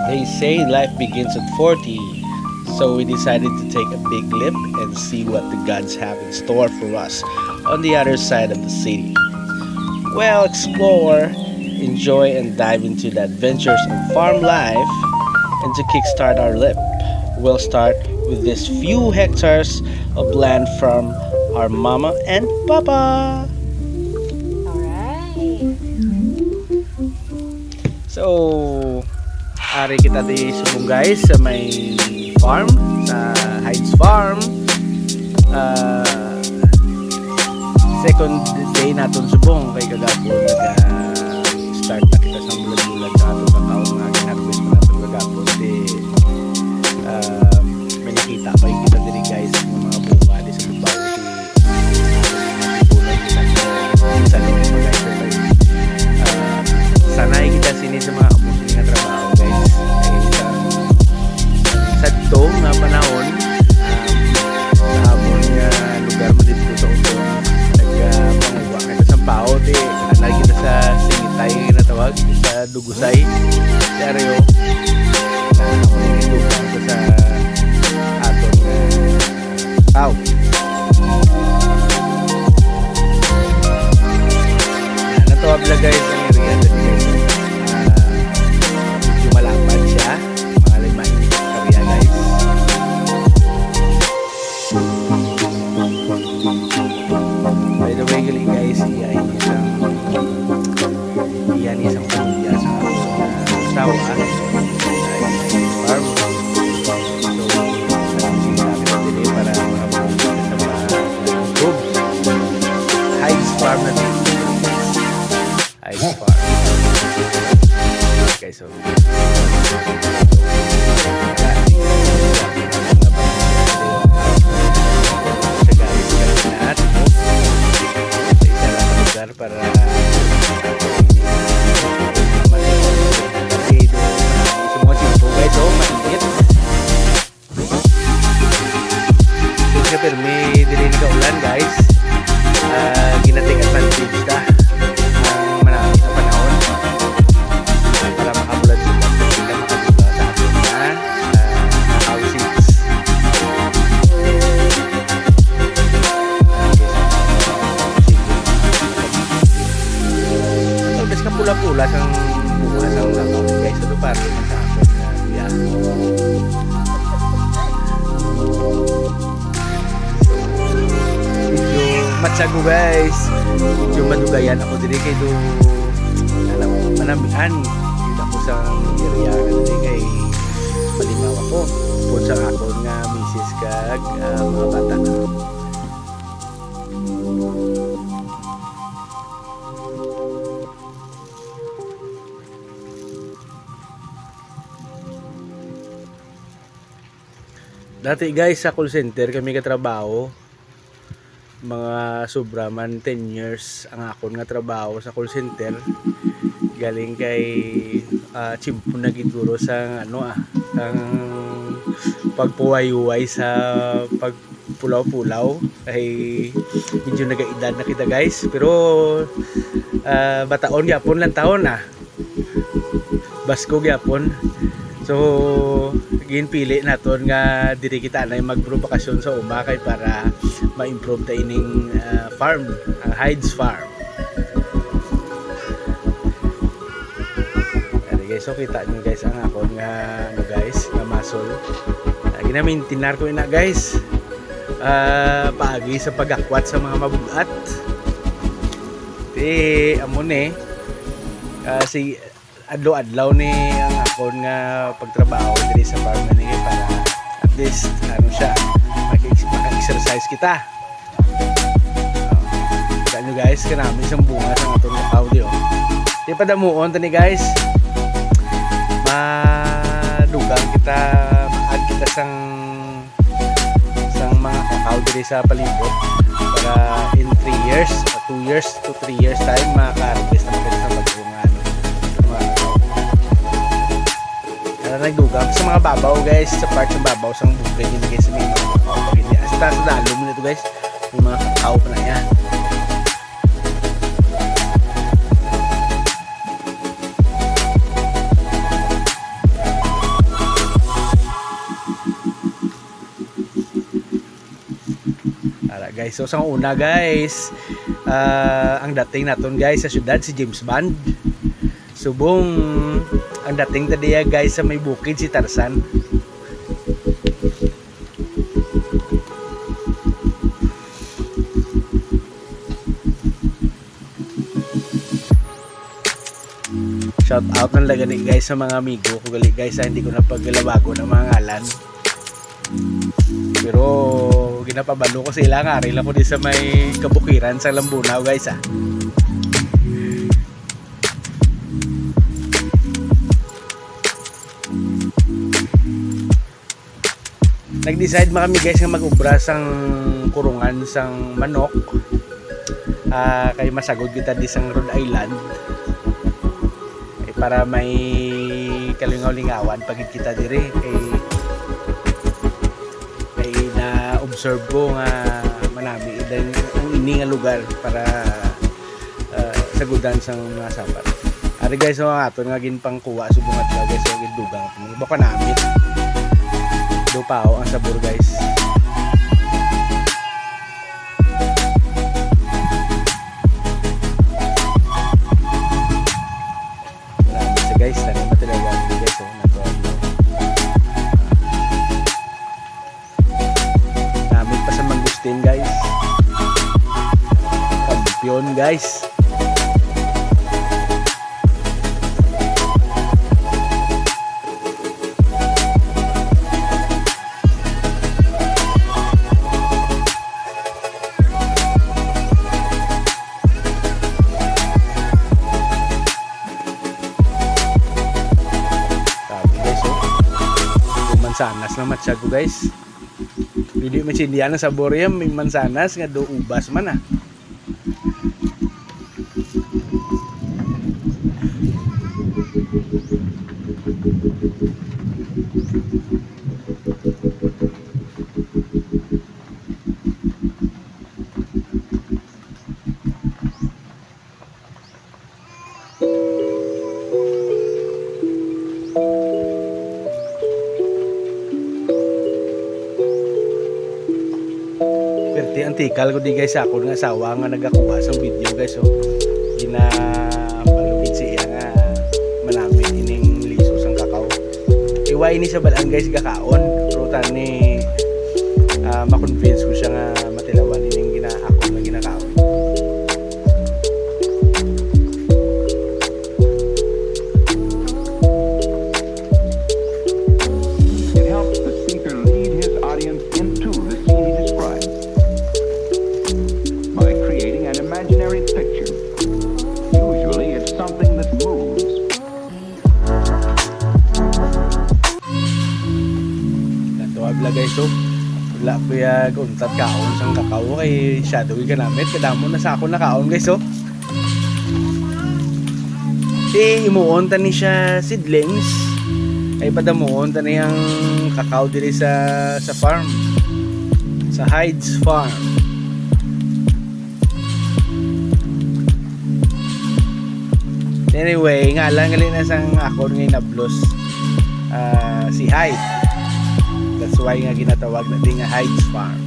They say life begins at 40, so we decided to take a big leap and see what the gods have in store for us on the other side of the city. Well, explore, enjoy, and dive into the adventures of farm life. And to kickstart our leap, we'll start with these few hectares of land from our mama and papa. Alright. So, ari kita di Subong guys sa may farm, sa Heights Farm. Second day natin Subong kay kagapon nag-start na kita sa bulag-bulag sa ato kakao nga ginharvest na natin kagapon di may nakita pa yung kita diri guys ng mga bunga di sa babaw di bulag kita sa loob mo guys sanay kita sini sa mga abusin nga trabaho guys ay sa to nga panahon sa amon nga lugar mo dito sa Uton nagpanguwa kita sa pao di anay kita sa singitay na tawag sa Dugusay seryo na ako nito sa aton pao natawag lang guys ang area dito guys medyo malapad siya mga limang area guys by the way gali guys iyan isang pamilya sa asawa farm so natin dili para makapunta sa mga groups Heights Farm na dito Heights Farm okay so para semua simpo guys oh mainit so permi diri ka ulan guys ginatik advantage ta ang manami sa panahon para makabulan sila kita makabula sa atin na houses pula-pula sang bunga sang lakaw guys ito para naman sa akin na biya medyo matsago guys medyo madugayan ako diri kay do alam manamian kita ko sa area diri kay malingaw ako po sa akon nga misis kag mga bata dati guys sa call center kami katrabaho mga sobra man 10 years ang akon nga trabaho sa call center galing kay chimpo na gituro sa ano ang pagpuway-uway sa pagpulaw-pulaw ay medyo nagaedad na kita guys pero bataon gyapon lang taon basko gyapon so ginpili naton nga diri kita na magpro-bakasyon sa umakay para ma-improve ta ining farm Heights Farm. Ari guys so kita niyo guys ang akon nga ano guys nga muscle ginamintinar ko ina guys paagi sa pagakwat sa mga mabugat amon si adlaw-adlaw ni ang akon nga pagtrabaho diri sa farm ni para at least ano siya maka-exercise kita kita nyo guys kanami isang bunga sa aton lakaw di di pa damuon tani guys madugang kita ma-add kita sang mga kakao diri sa palibot para in 3 years 2 years to 3 years time maka-harvest na maganda sa magbunga nagdugam sa mga babaw guys sa part ng babaw sang bukid yun guys sa mga kakao pag hindi sa taas na dalo mo nito guys yung mga kakao pa na yan guys. So sa una guys, ang dating naton guys sa syudad si James Bond. Subong ang dating tadiya guys sa may bukid si Tarzan. Shout out ng lagani guys sa mga amigo ko gali guys, hindi ko na paglalabago ng mga ngalan. Pero ginapabalo ko sila nga rin ako di sa may kabukiran sa Lambunaw guys Nag-decide kami guys nga mag-ubra sang kurungan sang manok. Kay masagod kita di sang Rhode Island. Para may kalingaw-lingawan pagit kita dire kay na observe ko nga manami dan ang ini nga lugar para sagudan sang mga sapat. Ari guys so aton nga ginpang kuha subong adlaw guys so gidugang baka namit. Do pao ang sabor guys. Guys, sana matalaga guys so nato. Namit pa sa mangustin guys. Kampiyon guys. Mansanas na matsyag ko guys. Hindi masindihan ang sabor yan. May mansanas nga do ubas man antikal ko di guys ako nga asawa nga nagakuha sa video guys ginapalugid siya nga manamit ining lisos ang kakao iwa ini sa balaan guys gakaon pero tani makonvince ko siya nga matilawan ining ako nga ginakaon. It helps the speaker lead his audience into the scene he describes by creating an imaginary picture. Usually it's something that moves. Natawag guys wala ko untat kaon sang kakao kay shadowy ka namin kadamo na sa ako nakaon guys si imuon tani siya seedlings ay padamuon tani ang kakao diri sa farm sa Hyde's Farm. Anyway, nga lang na sang ako ngayon na blues si Hyde. That's why nga ginatawag natin nga Hyde's Farm.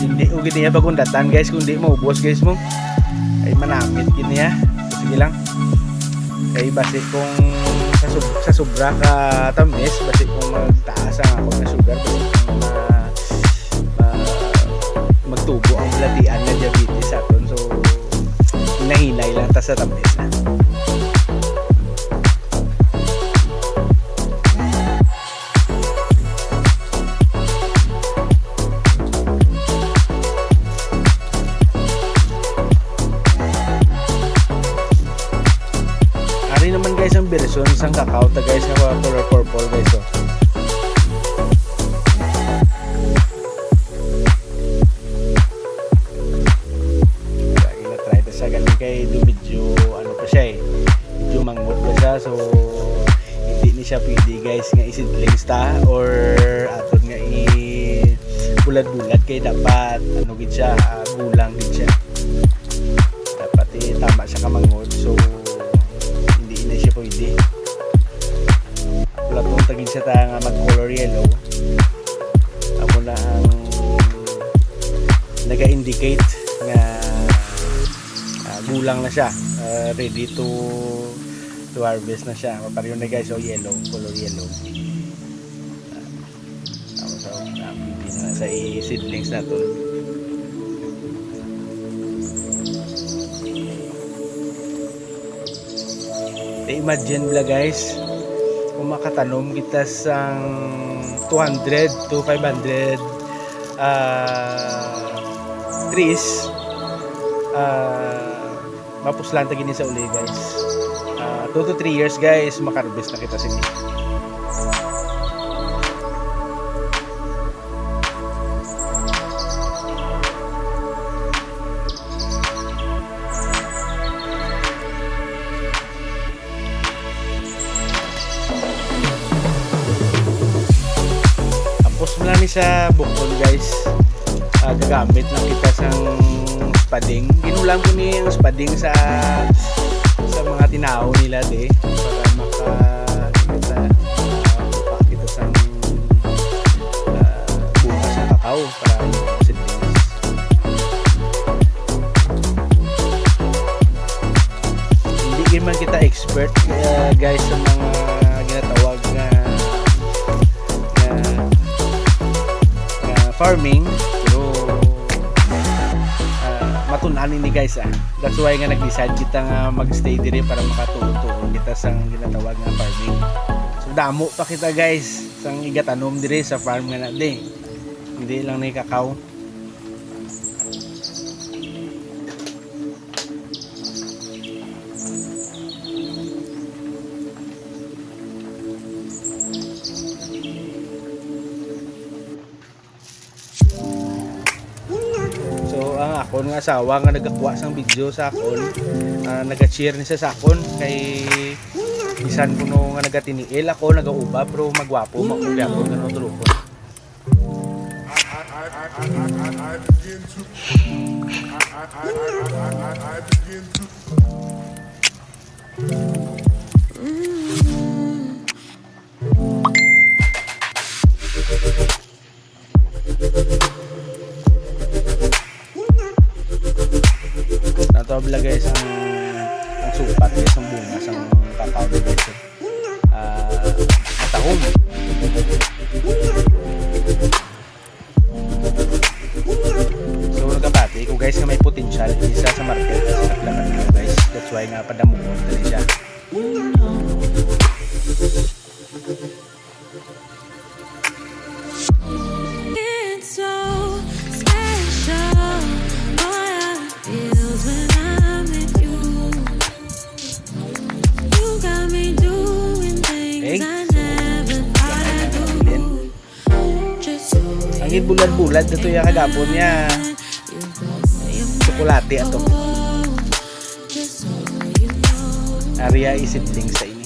Hindi o gini niya pagundatan guys, kung di maubos guys mo ay manamit gini niya. Sige lang. Kay base kung sa sobra ka tamis, base kung magtaas ang ako na sugar magtubo ang latian na diabetes aton, so hinahinay lang ta sa tamis na. Ari naman guys ang version sang kakao ta guys na color purple guys kay do medyo ano pa siya medyo mangot pa siya, so hindi ni siya pwede guys nga isidlings ta or aton nga bulad-bulad kay dapat ano gid siya gulang gid siya, dapat tama siya ka mangot. So hindi na siya pwede. Wala tong tagig sa ta nga mag color yellow. Amo na ang naga-indicate nga gulang na siya, ready to harvest na siya. Pareho na guys, so yellow, color yellow. So napili na sa seedlings na to. Imagine bla guys, kung makatanom kita sang 200 to 500 trees, mapuslan ta gini sa uli guys. 2 to 3 years guys, makarvest na kita sini. Tapos mula ni sa bukol guys, gagamit lang kita sang spading. Ginulang ko ni ang spading sa mga tinaw nila para makakita sang bukas ng kakao para seedlings. Hindi man kita expert guys sa mga ginatawag na farming, pero matunan ni guys That's why nga nag-decide kita nga magstay dire para makatulong kita sang ginatawag nga farming. So damo pa kita guys sang igatanom dire sa farm nga na di. Hindi lang ni kakao. Akon nga asawa nga nagakuha sang video sa akon, naga-cheer ni sa akon kay bisan kuno nga nagatiniil ako nagauba pero magwapo makugyapon nga tulupon. Natobla guys ang supat guys ang bunga sang kakao guys. Matahom. So nagapati ko guys nga may potential isa sa market sa laman nila guys. That's why nga padamuon dali siya. Ang bulad-bulad dito yung kagapon niya tsokolate ato area seedlings sa inyo.